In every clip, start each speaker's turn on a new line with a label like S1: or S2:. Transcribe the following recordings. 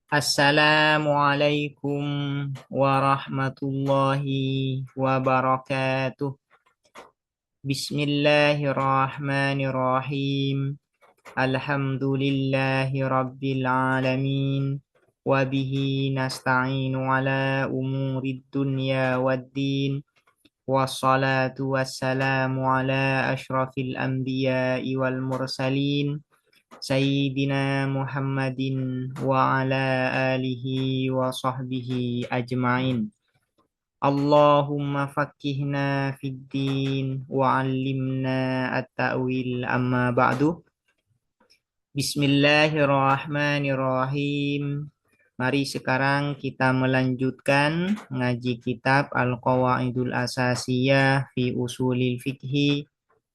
S1: Assalamualaikum warahmatullahi wabarakatuh. Bismillahirrahmanirrahim. Alhamdulillahi rabbil alamin. Wabihi nasta'inu ala umurid dunya waddin. Wassalatu wassalamu ala ashrafil anbiya'i wal mursalin. Sayyidina Muhammadin wa ala alihi wa sahbihi ajma'in. Allahumma fakkihna fid din wa 'allimna at-ta'wil amma ba'du. Bismillahirrahmanirrahim. Mari sekarang kita melanjutkan ngaji kitab Al-Qawaidul Asasiyah fi Usulil Fiqhi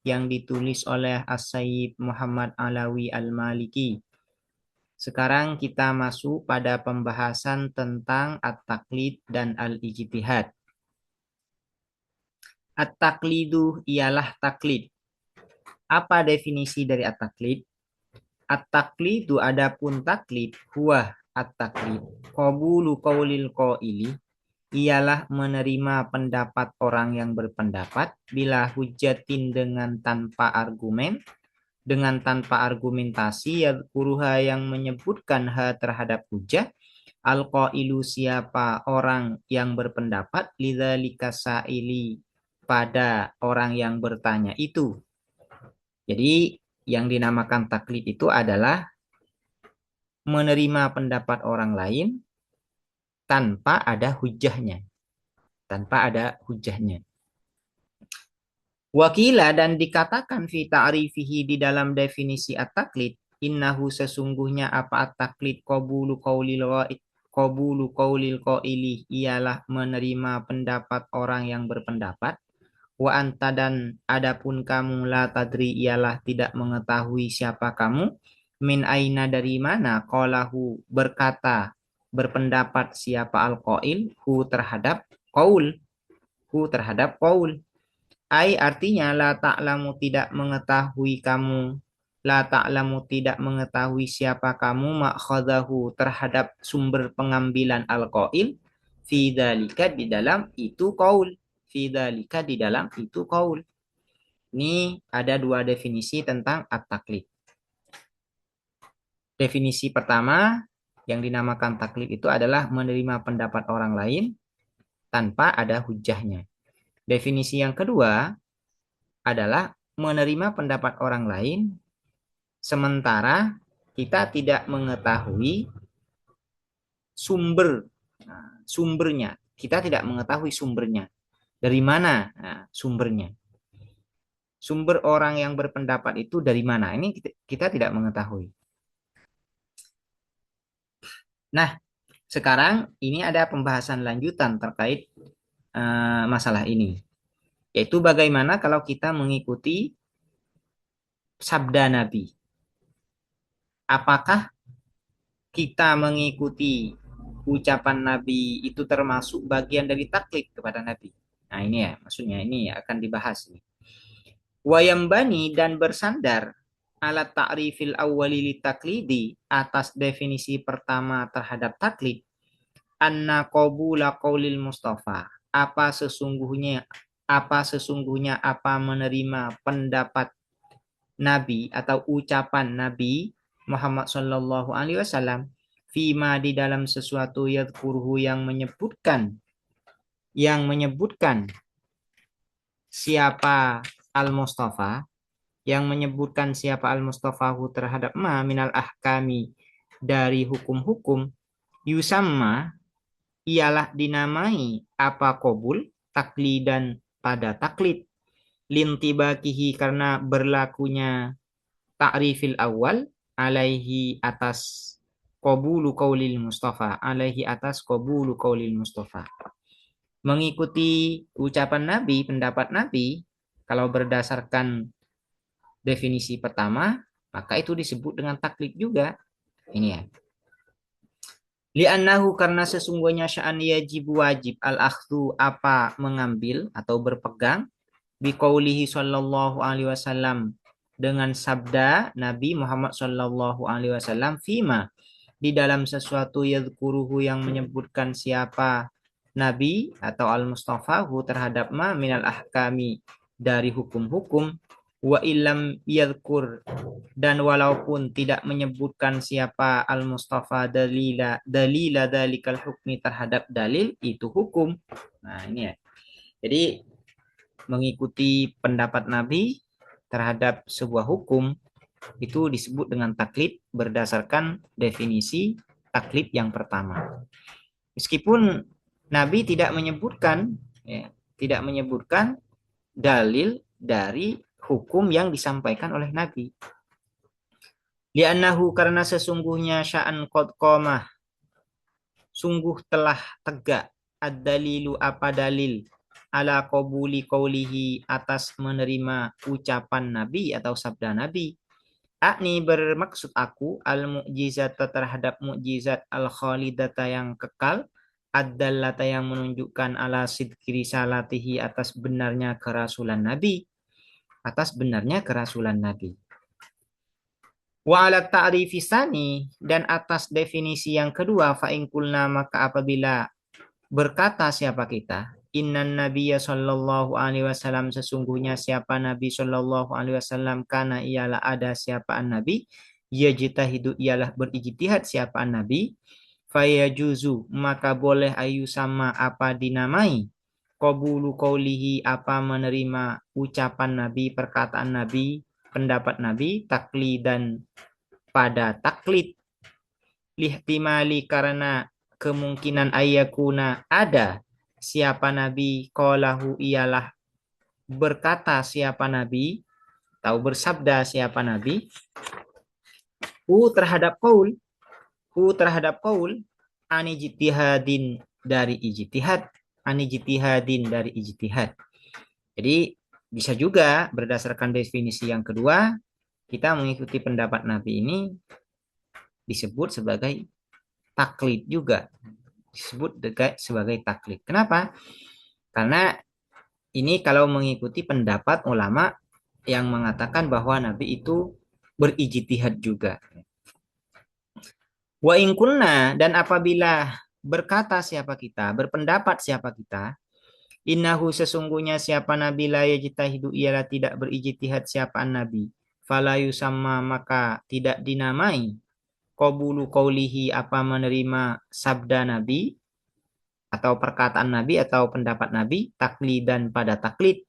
S1: yang ditulis oleh As-Sayyid Muhammad Alawi Al-Maliki. Sekarang kita masuk pada pembahasan tentang at-taqlid dan al-ijtihad. At-taqlidu ialah taklid. Apa definisi dari at-taqlid? At-taqlidu adapun taklid huwa at-taqlid qabulu qaulil qaili ialah menerima pendapat orang yang berpendapat bila hujatin dengan tanpa argumentasi yadkuruha yang menyebutkan terhadap hujah al-qailu siapa orang yang berpendapat lidzalika sa'ili pada orang yang bertanya itu. Jadi yang dinamakan taklid itu adalah menerima pendapat orang lain tanpa ada hujahnya. Wakila dan dikatakan fi ta'rifihi di dalam definisi at-taklid, innahu sesungguhnya apa at-taklid qabulu qaulil qaili ialah menerima pendapat orang yang berpendapat. Wa anta dan adapun kamu la tadri ialah tidak mengetahui siapa kamu, min aina dari mana qalahu berkata berpendapat siapa al-qail hu terhadap qaul ai artinya la ta'lamu tidak mengetahui kamu, la ta'lamu tidak mengetahui siapa kamu ma'khadahu terhadap sumber pengambilan al-qail fi dzalika di dalam itu qaul. Ini ada dua definisi tentang at-taklid. Definisi pertama yang dinamakan taklid itu adalah menerima pendapat orang lain tanpa ada hujahnya. Definisi yang kedua adalah menerima pendapat orang lain sementara kita tidak mengetahui sumbernya. Kita tidak mengetahui sumbernya. Dari mana sumbernya? Sumber orang yang berpendapat itu dari mana? Ini kita tidak mengetahui. Nah, sekarang ini ada pembahasan lanjutan terkait masalah ini. Yaitu bagaimana kalau kita mengikuti sabda Nabi. Apakah kita mengikuti ucapan Nabi itu termasuk bagian dari taklid kepada Nabi? Nah ini ya, maksudnya ini akan dibahas nih. Wayambani dan bersandar alat ta'rifil awwali li taklidi atas definisi pertama terhadap taklid anna qabula qaulil Mustafa apa sesungguhnya menerima pendapat Nabi atau ucapan Nabi Muhammad Shallallahu Alaihi Wasallam fima di dalam sesuatu yadhkuruhu yang menyebutkan siapa al-Mustafa terhadap ma minal ahkami dari hukum-hukum yusamma ialah dinamai apa qabul taklidan pada taklid lintibakihi karena berlakunya ta'rifil awal alaihi atas qabulu qaulil Mustafa mengikuti ucapan Nabi, pendapat Nabi, kalau berdasarkan definisi pertama, maka itu disebut dengan taklid juga. Ini ya. Li'annahu karena sesungguhnya sya'an wajib al-akhdhu apa mengambil atau berpegang biqaulihi sallallahu alaihi wasallam dengan sabda Nabi Muhammad sallallahu alaihi wasallam fima di dalam sesuatu yadhkuruhu yang menyebutkan siapa Nabi atau al-mustafahu terhadap ma minal ahkami dari hukum-hukum, wa illam yadhkur, dan walaupun tidak menyebutkan siapa al-mustafa dalila dalikal hukmi terhadap dalil itu hukum. Nah ini ya. Jadi mengikuti pendapat Nabi terhadap sebuah hukum itu disebut dengan taklid berdasarkan definisi taklid yang pertama. Meskipun Nabi tidak menyebutkan, ya, tidak menyebutkan dalil dari hukum yang disampaikan oleh Nabi. Li'annahu, karena sesungguhnya sya'an qad qamah, sungguh telah tegak, ad-dalilu, apa dalil, ala qabuli qawlihi, atas menerima ucapan Nabi atau sabda Nabi. Akni, bermaksud aku, al-mu'jizata, terhadap mukjizat, al-khalidata, yang kekal, ad-dallata, yang menunjukkan ala sidqi risalatihi, atas benarnya kerasulan Nabi, atas benarnya kerasulan Nabi. Wa ala ta'rifisani, dan atas definisi yang kedua, fa'in kulna, maka apabila berkata siapa kita, innan nabiyya sallallahu alaihi wasallam, sesungguhnya siapa Nabi sallallahu alaihi wasallam, kana, ialah ada siapaan Nabi, yajtahidu, ialah berijtihad siapaan Nabi, fayajuzu, maka boleh ayu sama apa dinamai, qabulu qaulihi, apa menerima ucapan Nabi, perkataan Nabi, pendapat Nabi, taklidan, pada taklid, lihtimali, karena kemungkinan ayakuna, ada siapa Nabi, qalahu, ialah berkata siapa Nabi, atau bersabda siapa Nabi, hu terhadap qaul, anijtihadin, dari ijtihad, anijtihadin, dari ijtihad. Jadi bisa juga berdasarkan definisi yang kedua, kita mengikuti pendapat Nabi ini disebut sebagai taklid juga, disebut sebagai taklid. Kenapa? Karena ini kalau mengikuti pendapat ulama yang mengatakan bahwa Nabi itu berijtihad juga. Wa in kunna, dan apabila berkata siapa kita, berpendapat siapa kita, innahu, sesungguhnya siapa Nabi, la yajtahidu, ialah tidak berijtihad siapaan Nabi, fala yusamma, maka tidak dinamai, qabulu qaulihi, apa menerima sabda Nabi atau perkataan Nabi atau pendapat Nabi, taklidan, pada taklid,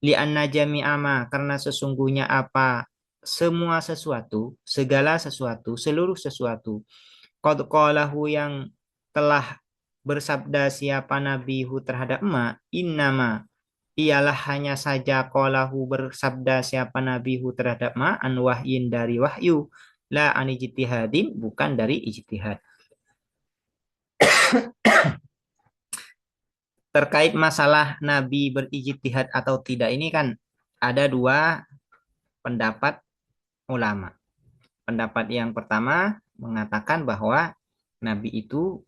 S1: li'anna jami'a ma, karena sesungguhnya apa semua sesuatu, segala sesuatu, seluruh sesuatu, qad qalahu, yang telah bersabda siapa Nabi hu terhadap ma, innama, ialah hanya saja, qalahu, bersabda siapa Nabi hu terhadap ma, an wahyin, dari wahyu, la an ijtihadin, bukan dari ijtihad. Terkait masalah Nabi berijtihad atau tidak ini kan ada dua pendapat ulama. Pendapat yang pertama mengatakan bahwa Nabi itu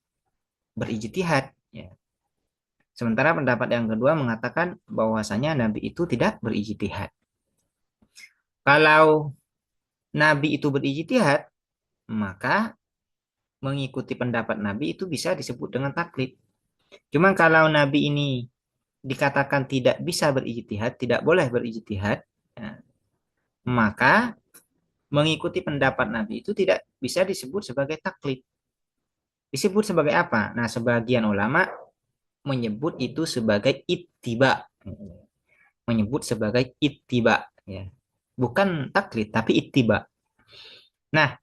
S1: berijtihad, ya. Sementara pendapat yang kedua mengatakan bahwasanya Nabi itu tidak berijtihad. Kalau Nabi itu berijtihad, maka mengikuti pendapat Nabi itu bisa disebut dengan taklid. Cuma kalau Nabi ini dikatakan tidak bisa berijtihad, tidak boleh berijtihad, ya, maka mengikuti pendapat Nabi itu tidak bisa disebut sebagai taklid. Disebut sebagai apa? Nah, sebagian ulama menyebut itu sebagai ittiba. Menyebut sebagai ittiba, ya. Bukan taklid tapi ittiba. Nah,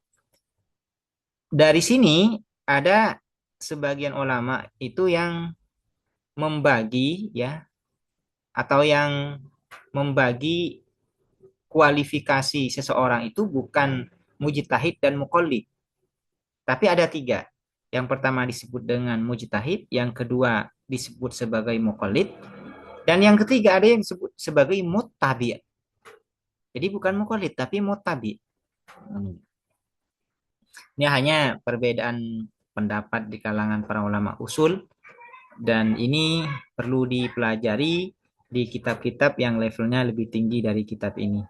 S1: dari sini ada sebagian ulama itu yang membagi, ya, atau yang membagi kualifikasi seseorang itu bukan mujtahid dan muqallid, tapi ada tiga. Yang pertama disebut dengan mujtahid, yang kedua disebut sebagai muqallid, dan yang ketiga ada yang disebut sebagai muttabi'. Jadi bukan muqallid tapi muttabi'. Ini hanya perbedaan pendapat di kalangan para ulama usul, dan ini perlu dipelajari di kitab-kitab yang levelnya lebih tinggi dari kitab ini.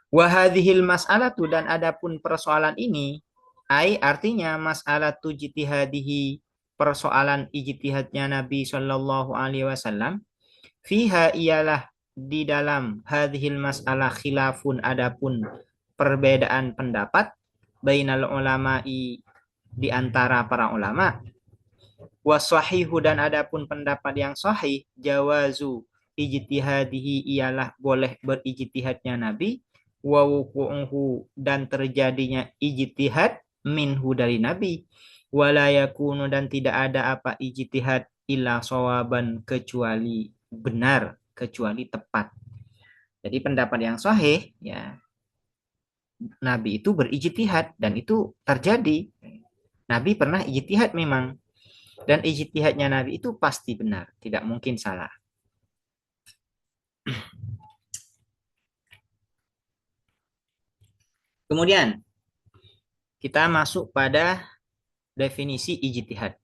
S1: Wa hadhil mas'alatu, dan adapun persoalan ini, Artinya masalah ijtihadihi, persoalan ijtihadnya Nabi Shallallahu Alaihi Wasallam, fiha ialah di dalam hadhil masalah khilafun, adapun perbedaan pendapat, bainal ulama'i, di antara para ulama, wasahihu, dan adapun pendapat yang sahih, jawazu ijtihadihi ialah boleh berijtihadnya Nabi, wa wuqu'uhu, dan terjadinya ijtihad minhu dari Nabi, wala yakunu, dan tidak ada apa ijtihad illa sawaban, kecuali benar, kecuali tepat. Jadi pendapat yang sahih ya, Nabi itu berijtihad dan itu terjadi. Nabi pernah ijtihad memang, dan ijtihadnya Nabi itu pasti benar, tidak mungkin salah. Kemudian kita masuk pada definisi ijtihad.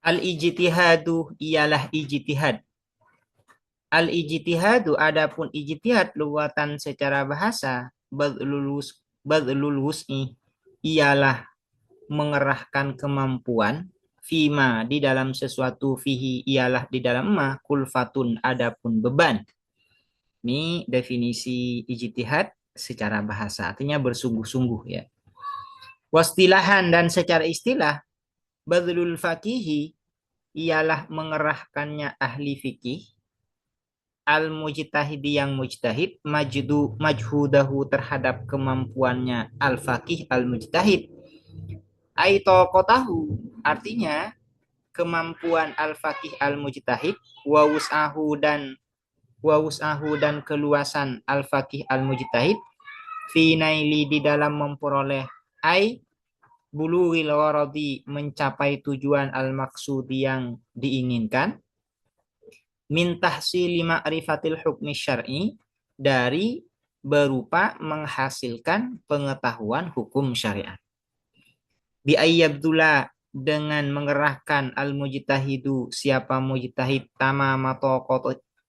S1: Al-ijtihadu ialah ijtihad. Al-ijtihadu, adapun ijtihad luwatan secara bahasa, badlul wus'i, ialah mengerahkan kemampuan, fima, di dalam sesuatu, fihi, ialah di dalam ma, kulfatun, adapun beban. Ini definisi ijtihad secara bahasa, artinya bersungguh-sungguh ya. Wastilahan, dan secara istilah, badlul fakihi ialah mengerahkannya ahli fikih, al mujtahidi yang mujtahid, majhudahu, terhadap kemampuannya al fakih al mujtahid, aito kotahu, artinya kemampuan al fakih al mujtahid, wa dan keluasan al fakih al mujtahid, fi naili, di dalam memperoleh, ai bulughil gharadi, mencapai tujuan al maksud yang diinginkan, min tahsili ma'rifatil hukmi syar'i, dari berupa menghasilkan pengetahuan hukum syariat. Bi ayyabdula, dengan mengerahkan al mujtahidu, siapa mujtahid, tamama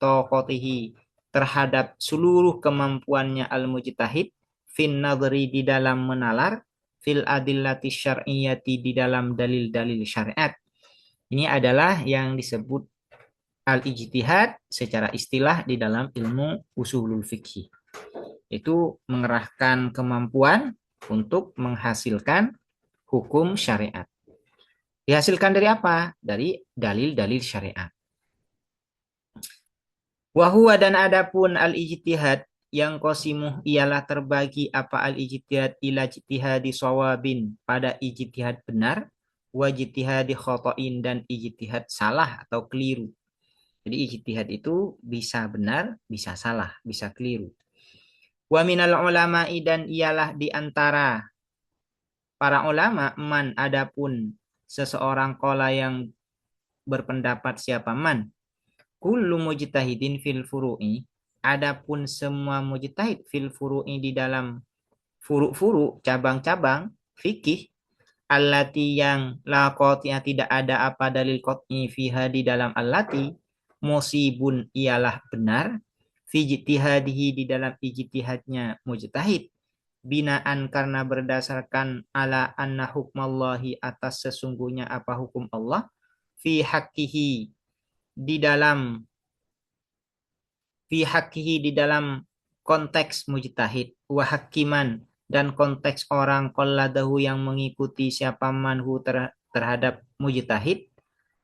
S1: toqotihi, terhadap seluruh kemampuannya al mujtahid, fin nadri, di dalam menalar, fil adillati syar'iyyati, di dalam dalil-dalil syariat. Ini adalah yang disebut al-ijtihad secara istilah di dalam ilmu usulul fikih. Itu mengerahkan kemampuan untuk menghasilkan hukum syariat. Dihasilkan dari apa? Dari dalil-dalil syariat. Wahuwa, dan adapun al-ijtihad, yang qasimuh ialah terbagi apa al-ijtihad ila ijtihadi shawabin, pada ijtihad benar, wa ijtihadi khotoin, dan ijtihad salah atau keliru. Jadi ijtihad itu bisa benar, bisa salah, bisa keliru. Wa minal ulama'i, dan ialah di antara para ulama, man, adapun seseorang, qala, yang berpendapat, siapa man, kullu mujtahidin fil furu'i, adapun semua mujtahid, fil furu'i, di dalam furu'-furu', cabang-cabang fikih, allati, yang la qati'ah, tidak ada apa dalil qat'i, fiha, di dalam allati, musibun, ialah benar, fi ijtihadihi, di dalam ijtihadnya mujtahid, binaan, karena berdasarkan, ala anna hukmallahi, atas sesungguhnya apa hukum Allah, fi haqqihi, di dalam di dalam konteks mujtahid, wa hakiman, dan konteks orang, qalladahu, yang mengikuti siapa manhu terhadap mujtahid,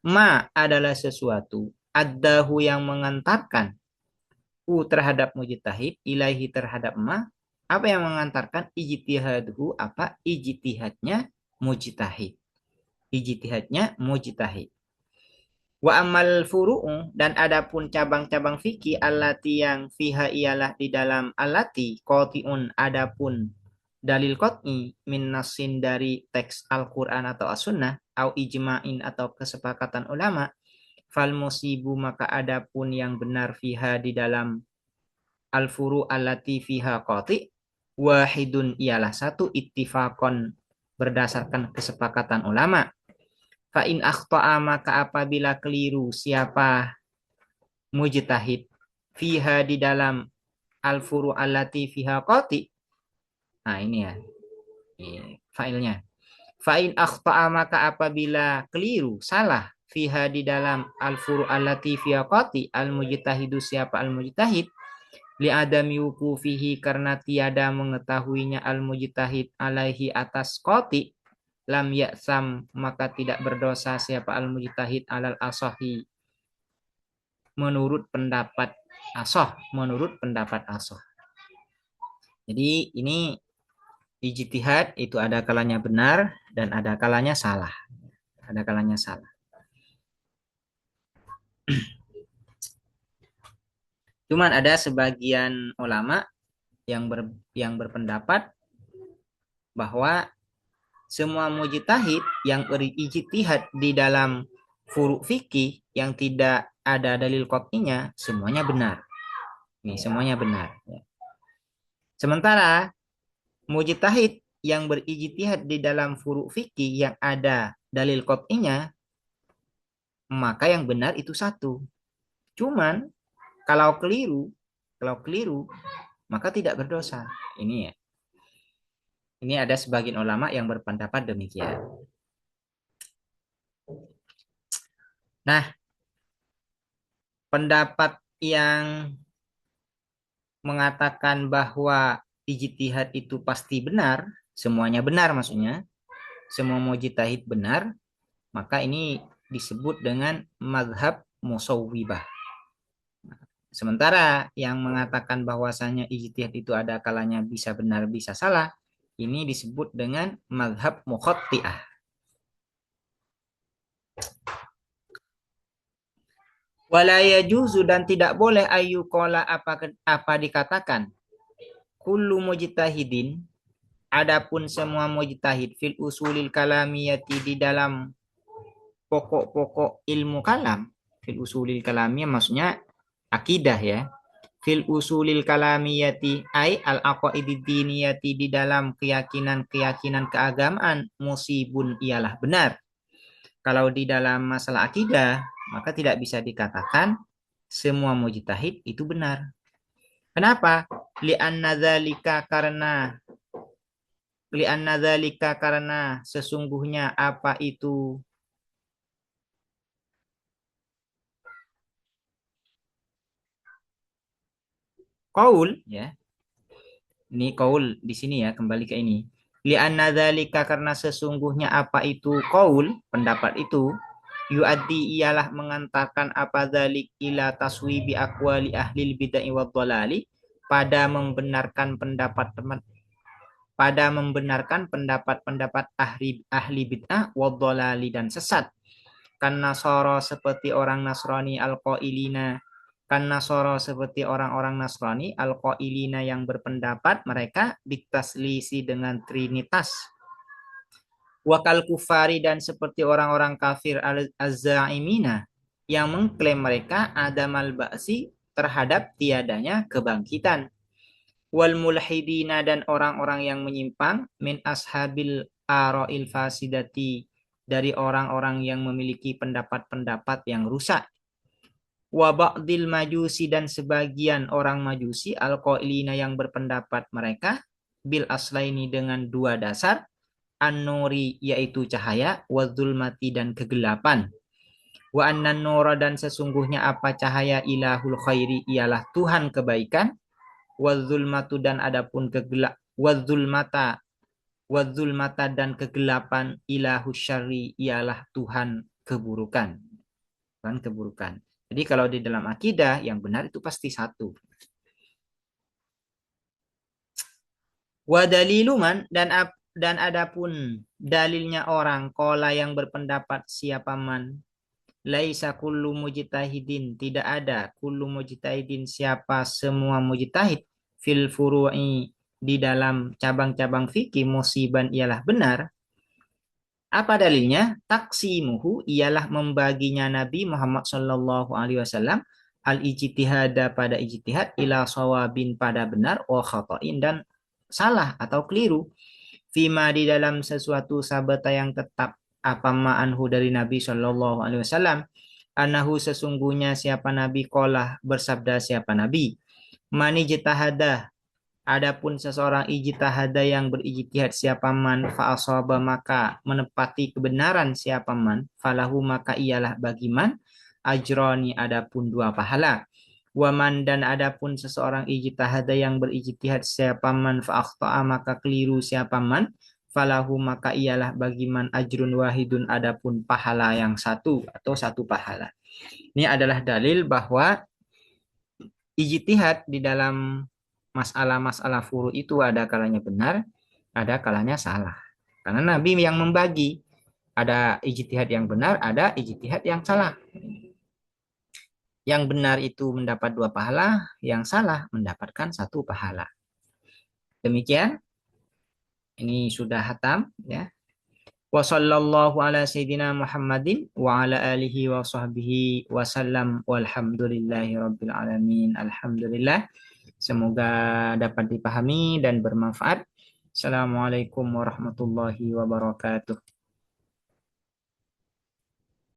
S1: ma, adalah sesuatu, addahu, yang mengantarkan, terhadap mujtahid, ilaihi, terhadap ma, apa yang mengantarkan, ijtihadhu, apa ijtihadnya mujtahid, Wa amal furu'u, dan adapun cabang-cabang fikih, allati, yang fiha, ialah di dalam allati, qati'un, adapun dalil qat'i, min nasin, dari teks Al-Qur'an atau As-Sunnah, au ijma'in, atau kesepakatan ulama, fal musibu, maka adapun yang benar, fiha, di dalam al-furu' allati fiha qati', wahidun, ialah satu, ittifaqon, berdasarkan kesepakatan ulama. Fa in akhta'a, maka apabila keliru siapa mujtahid, fiha di dalam al-furu allati fiha qati. Nah, ini ya. Ini filenya. Fa'in akhta'a maka apabila keliru, salah fiha di dalam al-furu allati fiha qati al-mujtahidu siapa al-mujtahid li adam yukufihi karena tiada mengetahuinya al-mujtahid alaihi atas qati lam ya'sam maka tidak berdosa siapa al-mujtahid alal asahi menurut pendapat asoh. Jadi ini ijtihad itu ada kalanya benar dan ada kalanya salah. Ada kalanya salah. Cuman ada sebagian ulama yang berpendapat bahwa semua mujtahid yang berijtihad di dalam furu fikih yang tidak ada dalil qat'inya semuanya benar. Ini semuanya benar. Sementara mujtahid yang berijtihad di dalam furu fikih yang ada dalil qat'inya maka yang benar itu satu. Cuman kalau keliru maka tidak berdosa. Ini ya. Ini ada sebagian ulama yang berpendapat demikian. Nah, pendapat yang mengatakan bahwa ijtihad itu pasti benar, semuanya benar maksudnya, semua mujtahid benar, maka ini disebut dengan mazhab musawwibah. Sementara yang mengatakan bahwasanya ijtihad itu ada kalanya bisa benar bisa salah, ini disebut dengan mazhab mukhatti'ah. Wala yajuzu dan tidak boleh ayyuqala apa dikatakan kullu mujtahidin adapun semua mujtahid fil usulil kalamiyati di dalam pokok-pokok ilmu kalam. Fil usulil kalamiyah maksudnya akidah ya. Fil usulil kalamiyati ay al aqaidid diniyati di dalam keyakinan-keyakinan keagamaan musibun ialah benar. Kalau di dalam masalah akidah maka tidak bisa dikatakan semua mujtahid itu benar. Kenapa? Li'anna dzalika karena sesungguhnya apa itu qaul ya. Ini qaul di sini ya, kembali ke ini. Li'anna dzalika karena sesungguhnya apa itu qaul, pendapat itu yuaddi ialah mengantarkan apa dzalik ila taswibi aqwali ahli bid'ah wa dhalali pada membenarkan pendapat-pendapat ahli bid'ah wa dhalali dan sesat. Kan nasara seperti orang Nasrani al-qailina kan nasara seperti orang-orang Nasrani al-qailina yang berpendapat mereka diktaslisi dengan trinitas. Wakal kufari dan seperti orang-orang kafir az-za'imina yang mengklaim mereka adamal ba'si terhadap tiadanya kebangkitan. Wal mulhidina dan orang-orang yang menyimpang min ashabil ara'il fasidati dari orang-orang yang memiliki pendapat-pendapat yang rusak. Wa ba'dil majusi dan sebagian orang majusi al-qailina yang berpendapat mereka bil aslaini dengan dua dasar an-nuri yaitu cahaya wa zulmati dan kegelapan. Wa annan nura dan sesungguhnya apa cahaya ilahul khairi ialah Tuhan kebaikan wa zulmatu dan adapun kegelap wa zulmata dan kegelapan ilahu syarri ialah Tuhan keburukan. Tuhan keburukan. Jadi kalau di dalam akidah yang benar itu pasti satu. Wa daliluman dan adapun dalilnya orang qala yang berpendapat siapa man laisa kullu mujtahidin tidak ada kullu mujtahidin siapa semua mujtahid fil furu'i di dalam cabang-cabang fikih musiban ialah benar. Apa dalilnya? Taksimuhu ialah membaginya Nabi Muhammad sallallahu alaihi wasallam al-ijtihada pada ijtihad ila shawabin pada benar wa khata'in dan salah atau keliru. Fima di dalam sesuatu sabata yang tetap apa ma'anhu dari Nabi sallallahu alaihi wasallam Anahu sesungguhnya siapa nabi kolah bersabda siapa nabi. Mani jitahada. Adapun seseorang ijtihada yang berijtihad siapa man fa'asaba maka menepati kebenaran siapa man falahu maka ialah bagi man ajroni adapun dua pahala. Waman dan adapun seseorang ijtihada yang berijtihad siapa man fa'akhta'a maka keliru siapa man falahu maka ialah bagi man ajrun wahidun adapun pahala yang satu atau satu pahala. Ini adalah dalil bahwa ijtihad di dalam masalah-masalah furu itu ada kalanya benar, ada kalanya salah. Karena Nabi yang membagi, ada ijtihad yang benar, ada ijtihad yang salah. Yang benar itu mendapat dua pahala, yang salah mendapatkan satu pahala. Demikian, ini sudah hatam ya. Wa sallallahu ala sayyidina Muhammadin wa ala alihi wa sahbihi wa sallam walhamdulillahi rabbil alamin. Alhamdulillah. Semoga dapat dipahami dan bermanfaat. Assalamualaikum warahmatullahi wabarakatuh.